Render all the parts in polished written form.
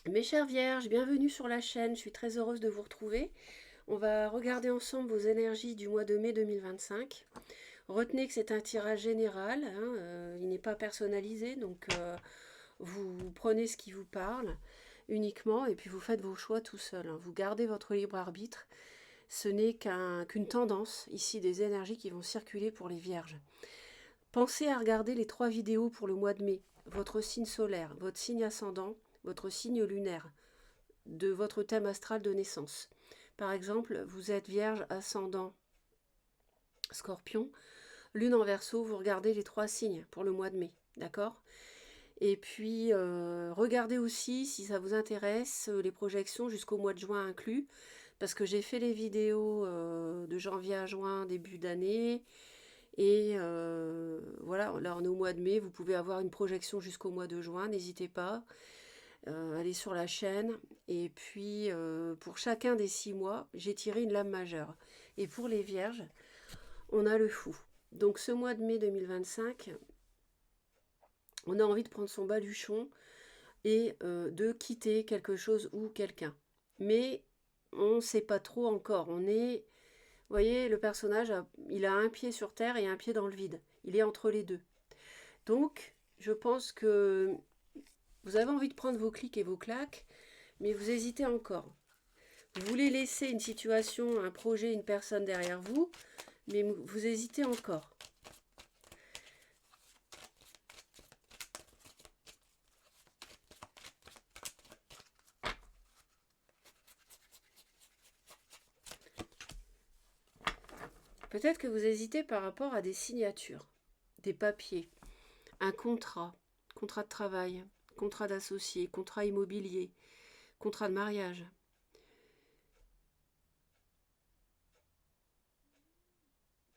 Mes chères vierges, bienvenue sur la chaîne, je suis très heureuse de vous retrouver. On va regarder ensemble vos énergies du mois de mai 2025. Retenez que c'est un tirage général, hein, il n'est pas personnalisé, donc vous prenez ce qui vous parle uniquement et puis vous faites vos choix tout seul, hein. Vous gardez votre libre arbitre. Ce n'est qu'une tendance ici des énergies qui vont circuler pour les vierges. Pensez à regarder les 3 vidéos pour le mois de mai. Votre signe solaire, votre signe ascendant, votre signe lunaire de votre thème astral de naissance. Par exemple, vous êtes vierge, ascendant, scorpion, lune en verso, vous regardez les 3 signes pour le mois de mai, d'accord? Et puis, regardez aussi, si ça vous intéresse, les projections jusqu'au mois de juin inclus, parce que j'ai fait les vidéos de janvier à juin, début d'année, et voilà, là on est au mois de mai, vous pouvez avoir une projection jusqu'au mois de juin, n'hésitez pas. Allez sur la chaîne. Et puis, pour chacun des 6 mois, j'ai tiré une lame majeure. Et pour les vierges, on a le fou. Donc ce mois de mai 2025, on a envie de prendre son baluchon et de quitter quelque chose ou quelqu'un. Mais on ne sait pas trop encore. Vous voyez, le personnage, il a un pied sur terre et un pied dans le vide. Il est entre les deux. Donc, je pense que vous avez envie de prendre vos clics et vos claques, mais vous hésitez encore. Vous voulez laisser une situation, un projet, une personne derrière vous, mais vous hésitez encore. Peut-être que vous hésitez par rapport à des signatures, des papiers, un contrat de travail, contrat d'associé, contrat immobilier, contrat de mariage.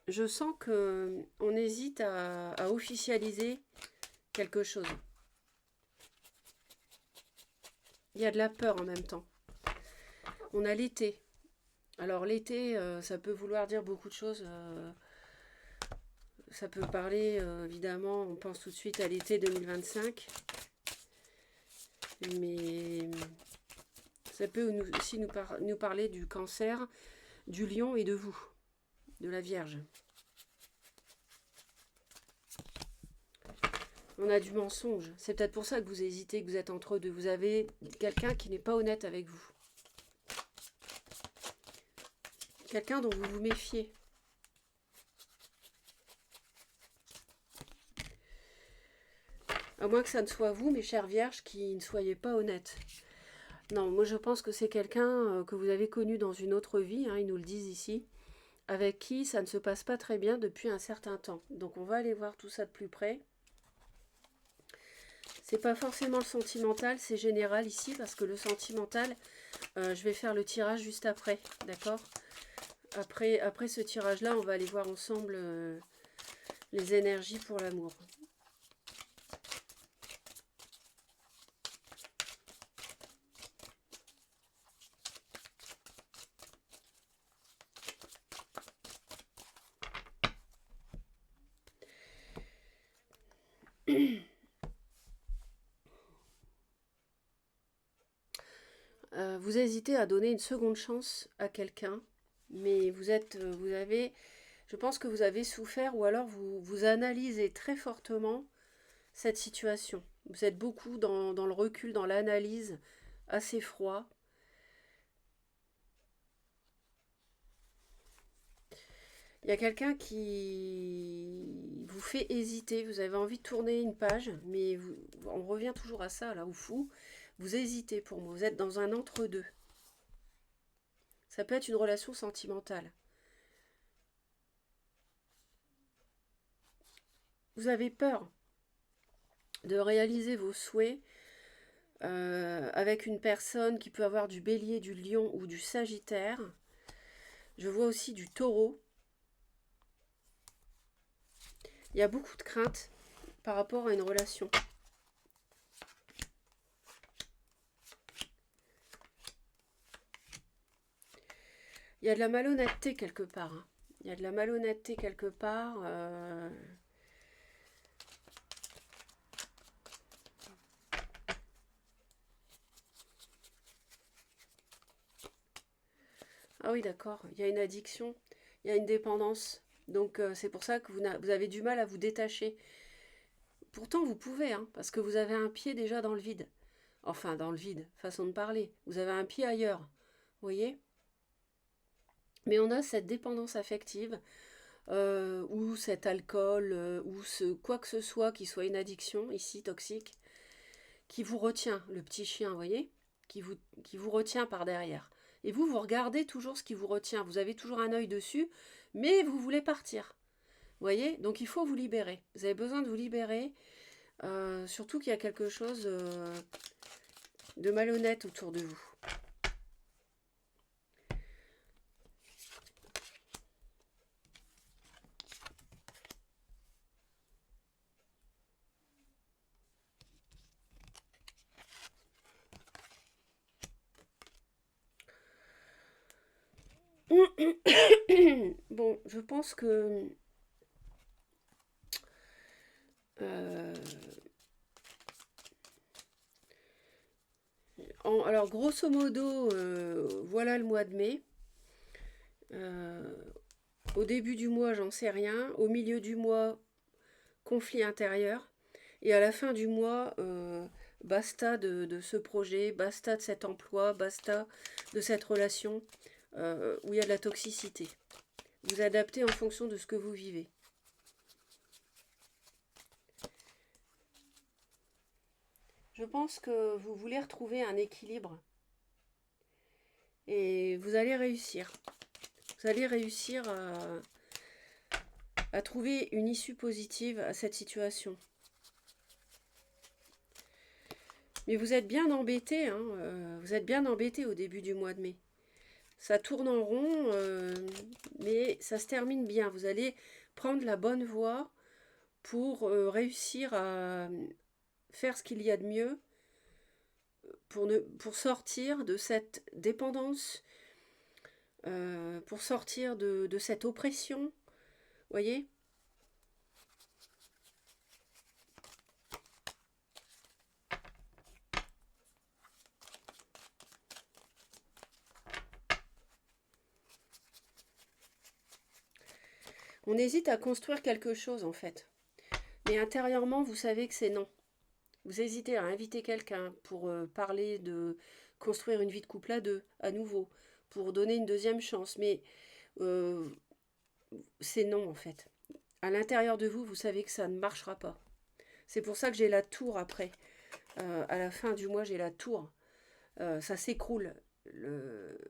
Je sens que on hésite à officialiser quelque chose. Il y a de la peur en même temps. On a l'été. Alors l'été, ça peut vouloir dire beaucoup de choses. Ça peut parler, évidemment, on pense tout de suite à l'été 2025. Mais ça peut aussi nous parler du cancer, du lion et de vous, de la Vierge. On a du mensonge. C'est peut-être pour ça que vous hésitez, que vous êtes entre deux. Vous avez quelqu'un qui n'est pas honnête avec vous. Quelqu'un dont vous vous méfiez. À moins que ça ne soit vous, mes chères vierges, qui ne soyez pas honnêtes. Non, moi je pense que c'est quelqu'un que vous avez connu dans une autre vie, hein, ils nous le disent ici, avec qui ça ne se passe pas très bien depuis un certain temps. Donc on va aller voir tout ça de plus près. C'est pas forcément le sentimental, c'est général ici, parce que le sentimental, je vais faire le tirage juste après, d'accord? Après ce tirage-là, on va aller voir ensemble les énergies pour l'amour. Vous hésitez à donner une seconde chance à quelqu'un, mais je pense que vous avez souffert, ou alors vous analysez très fortement cette situation. Vous êtes beaucoup dans le recul, dans l'analyse, assez froid. Il y a quelqu'un qui vous fait hésiter, vous avez envie de tourner une page, mais on revient toujours à ça, là, au fou. Vous hésitez pour moi, vous êtes dans un entre-deux. Ça peut être une relation sentimentale. Vous avez peur de réaliser vos souhaits avec une personne qui peut avoir du bélier, du lion ou du sagittaire. Je vois aussi du taureau. Il y a beaucoup de craintes par rapport à une relation. Il y a de la malhonnêteté quelque part, hein. Il y a de la malhonnêteté quelque part. Ah oui, d'accord. Il y a une addiction, il y a une dépendance. Donc c'est pour ça que vous avez du mal à vous détacher. Pourtant, vous pouvez, hein, parce que vous avez un pied déjà dans le vide. Enfin, dans le vide, façon de parler. Vous avez un pied ailleurs. Vous voyez? Mais on a cette dépendance affective, ou cet alcool, ou quoi que ce soit qui soit une addiction, ici, toxique, qui vous retient, le petit chien, vous voyez? Qui vous retient par derrière. Et vous regardez toujours ce qui vous retient. Vous avez toujours un œil dessus, mais vous voulez partir. Vous voyez? Donc il faut vous libérer. Vous avez besoin de vous libérer. Surtout qu'il y a quelque chose de malhonnête autour de vous. Bon, je pense que euh, alors grosso modo, voilà le mois de mai. Euh, Au début du mois, j'en sais rien. Au milieu du mois, conflit intérieur. Et à la fin du mois, basta de ce projet, basta de cet emploi, basta de cette relation où il y a de la toxicité. Vous adaptez en fonction de ce que vous vivez. Je pense que vous voulez retrouver un équilibre et vous allez réussir. Vous allez réussir à trouver une issue positive à cette situation. Mais vous êtes bien embêté, hein, vous êtes bien embêté au début du mois de mai. Ça tourne en rond, mais ça se termine bien. Vous allez prendre la bonne voie pour réussir à faire ce qu'il y a de mieux pour sortir de cette dépendance, pour sortir de cette oppression. Vous voyez? On hésite à construire quelque chose en fait. Mais intérieurement, vous savez que c'est non. Vous hésitez à inviter quelqu'un pour parler de construire une vie de couple à deux, à nouveau, pour donner une deuxième chance. Mais euh, c'est non en fait. À l'intérieur de vous, vous savez que ça ne marchera pas. C'est pour ça que j'ai la tour après. À la fin du mois, j'ai la tour. Ça s'écroule.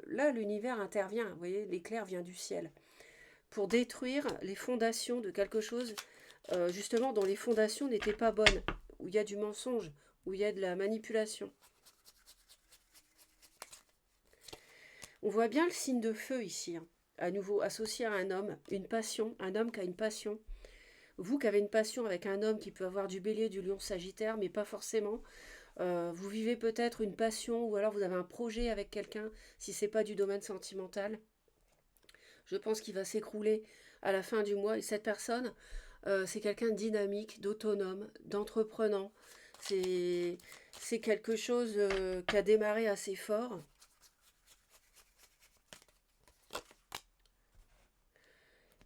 Là, l'univers intervient. Vous voyez, l'éclair vient du ciel. Pour détruire les fondations de quelque chose, justement, dont les fondations n'étaient pas bonnes. Où il y a du mensonge, où il y a de la manipulation. On voit bien le signe de feu ici. Hein. À nouveau, associé à un homme, une passion. Un homme qui a une passion. Vous qui avez une passion avec un homme qui peut avoir du bélier, du lion, sagittaire, mais pas forcément. Vous vivez peut-être une passion ou alors vous avez un projet avec quelqu'un, si c'est pas du domaine sentimental. Je pense qu'il va s'écrouler à la fin du mois. Et cette personne, c'est quelqu'un de dynamique, d'autonome, d'entreprenant. C'est, c'est quelque chose qui a démarré assez fort.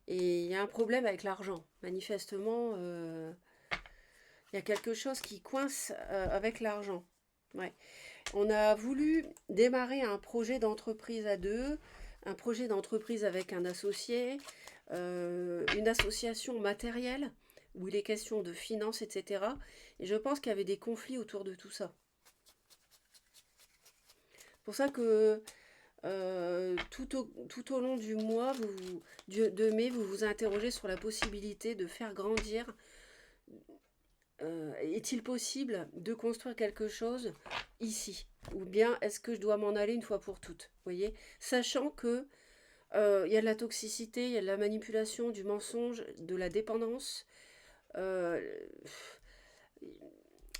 Et il y a un problème avec l'argent. Manifestement, il y a quelque chose qui coince avec l'argent. Ouais. On a voulu démarrer un projet d'entreprise à deux, un projet d'entreprise avec un associé, une association matérielle, où il est question de finances, etc. Et je pense qu'il y avait des conflits autour de tout ça. C'est pour ça que tout au long du mois de mai, vous vous interrogez sur la possibilité de faire grandir. Est-il possible de construire quelque chose ici? Ou bien est-ce que je dois m'en aller une fois pour toutes? Vous voyez? Sachant que il y a de la toxicité, il y a de la manipulation, du mensonge, de la dépendance. Euh,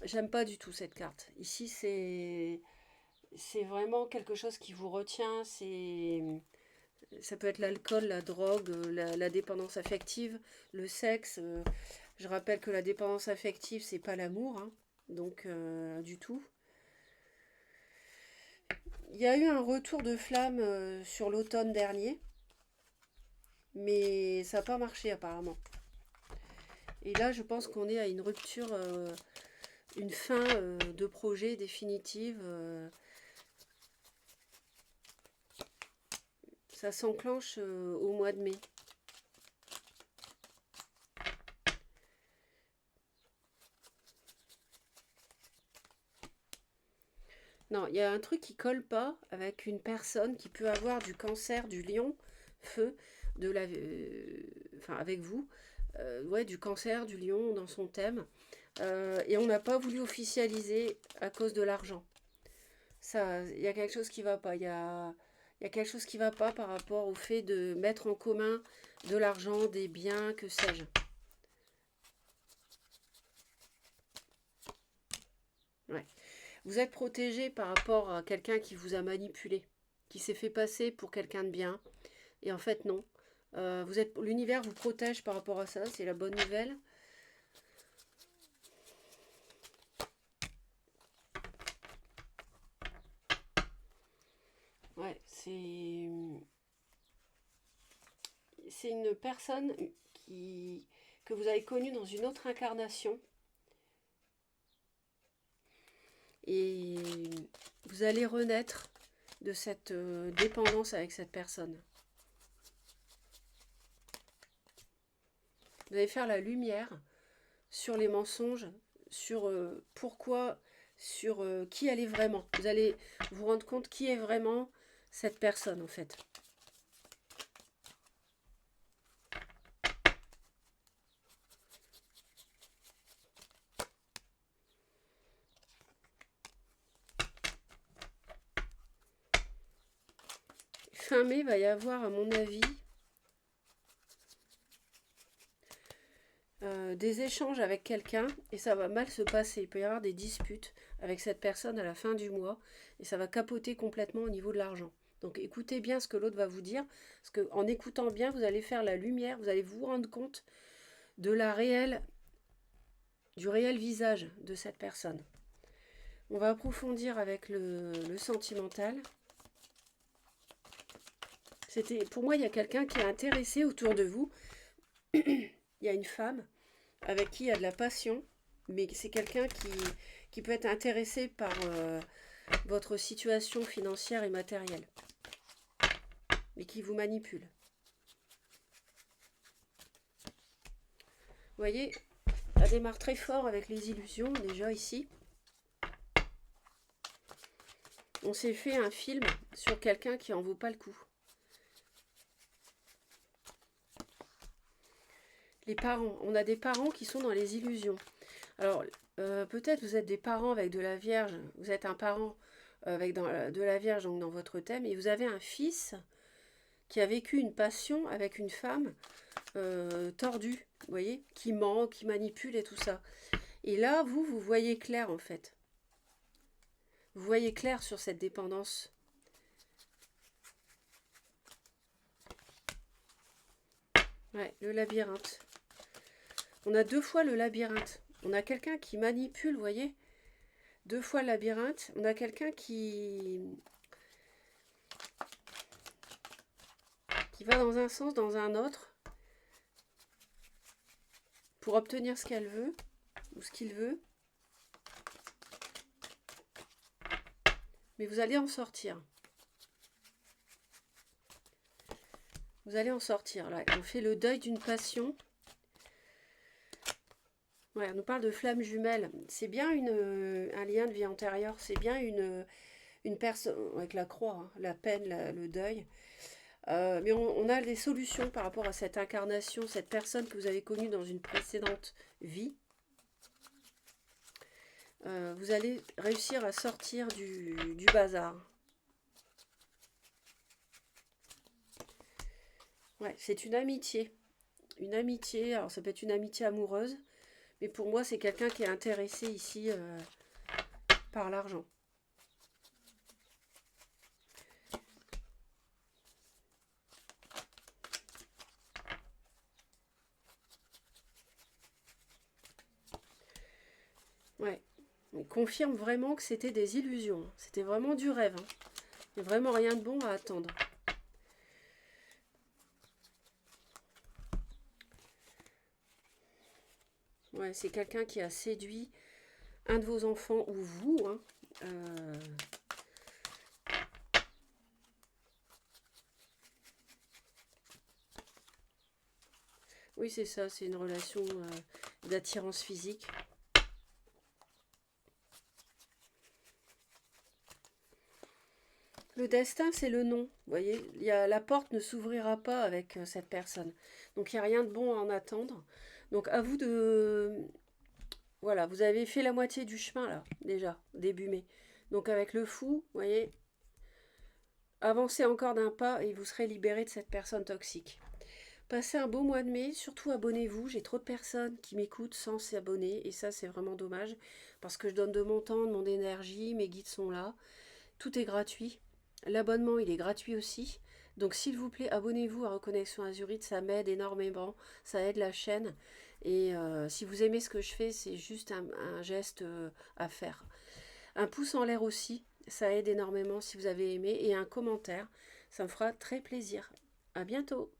J'aime pas du tout cette carte. Ici, c'est vraiment quelque chose qui vous retient. Ça peut être l'alcool, la drogue, la dépendance affective, le sexe. Je rappelle que la dépendance affective, c'est pas l'amour, hein, donc du tout. Il y a eu un retour de flamme sur l'automne dernier, mais ça n'a pas marché apparemment. Et là, je pense qu'on est à une rupture, une fin de projet définitive. Ça s'enclenche au mois de mai. Non, il y a un truc qui colle pas avec une personne qui peut avoir du cancer du lion, feu, enfin avec vous, ouais, du cancer du lion dans son thème. Et on n'a pas voulu officialiser à cause de l'argent. Ça, il y a quelque chose qui va pas. Il y a quelque chose qui va pas par rapport au fait de mettre en commun de l'argent, des biens, que sais-je. Ouais. Vous êtes protégé par rapport à quelqu'un qui vous a manipulé, qui s'est fait passer pour quelqu'un de bien. Et en fait, non. L'univers vous protège par rapport à ça, c'est la bonne nouvelle. Ouais, c'est une personne que vous avez connue dans une autre incarnation. Et vous allez renaître de cette dépendance avec cette personne. Vous allez faire la lumière sur les mensonges, sur pourquoi, sur qui elle est vraiment. Vous allez vous rendre compte qui est vraiment cette personne en fait. Fin mai, il va y avoir, à mon avis, des échanges avec quelqu'un et ça va mal se passer. Il peut y avoir des disputes avec cette personne à la fin du mois et ça va capoter complètement au niveau de l'argent. Donc écoutez bien ce que l'autre va vous dire, parce qu'en écoutant bien, vous allez faire la lumière, vous allez vous rendre compte de du réel visage de cette personne. On va approfondir avec le sentimental. Pour moi, il y a quelqu'un qui est intéressé autour de vous. Il y a une femme avec qui il y a de la passion, mais c'est quelqu'un qui peut être intéressé par votre situation financière et matérielle, mais qui vous manipule. Vous voyez, ça démarre très fort avec les illusions, déjà ici. On s'est fait un film sur quelqu'un qui en vaut pas le coup. Les parents, on a des parents qui sont dans les illusions. Alors, peut-être vous êtes des parents avec de la Vierge, vous êtes un parent avec de la Vierge donc dans votre thème, et vous avez un fils qui a vécu une passion avec une femme tordue, vous voyez, qui ment, qui manipule et tout ça. Et là, vous voyez clair en fait. Vous voyez clair sur cette dépendance. Ouais, le labyrinthe. On a 2 fois le labyrinthe. On a quelqu'un qui manipule, vous voyez, 2 fois le labyrinthe. On a quelqu'un qui va dans un sens, dans un autre, pour obtenir ce qu'elle veut, ou ce qu'il veut. Mais vous allez en sortir. Vous allez en sortir, là. On fait le deuil d'une passion. Ouais, on nous parle de flamme jumelle. C'est bien un lien de vie antérieure. C'est bien une personne, avec la croix, hein, la peine, le deuil. Mais on a des solutions par rapport à cette incarnation, cette personne que vous avez connue dans une précédente vie. Vous allez réussir à sortir du bazar. Ouais, c'est une amitié. Une amitié, alors ça peut être une amitié amoureuse, mais pour moi c'est quelqu'un qui est intéressé ici par l'argent. Ouais, on confirme vraiment que c'était des illusions. C'était vraiment du rêve. Hein. Il n'y a vraiment rien de bon à attendre. Ouais, c'est quelqu'un qui a séduit un de vos enfants ou vous, hein. Euh, oui, c'est ça, c'est une relation d'attirance physique. Le destin, c'est le non. Vous voyez, la porte ne s'ouvrira pas avec cette personne. Donc, il n'y a rien de bon à en attendre. Donc, à vous de... Voilà, vous avez fait la moitié du chemin, là, déjà, début mai. Donc, avec le fou, vous voyez, avancez encore d'un pas et vous serez libéré de cette personne toxique. Passez un beau mois de mai, surtout abonnez-vous. J'ai trop de personnes qui m'écoutent sans s'abonner et ça, c'est vraiment dommage parce que je donne de mon temps, de mon énergie, mes guides sont là. Tout est gratuit. L'abonnement, il est gratuit aussi. Donc, s'il vous plaît, abonnez-vous à Reconnexion Azurite. Ça m'aide énormément. Ça aide la chaîne. Et si vous aimez ce que je fais, c'est juste un geste à faire. Un pouce en l'air aussi. Ça aide énormément si vous avez aimé. Et un commentaire. Ça me fera très plaisir. À bientôt.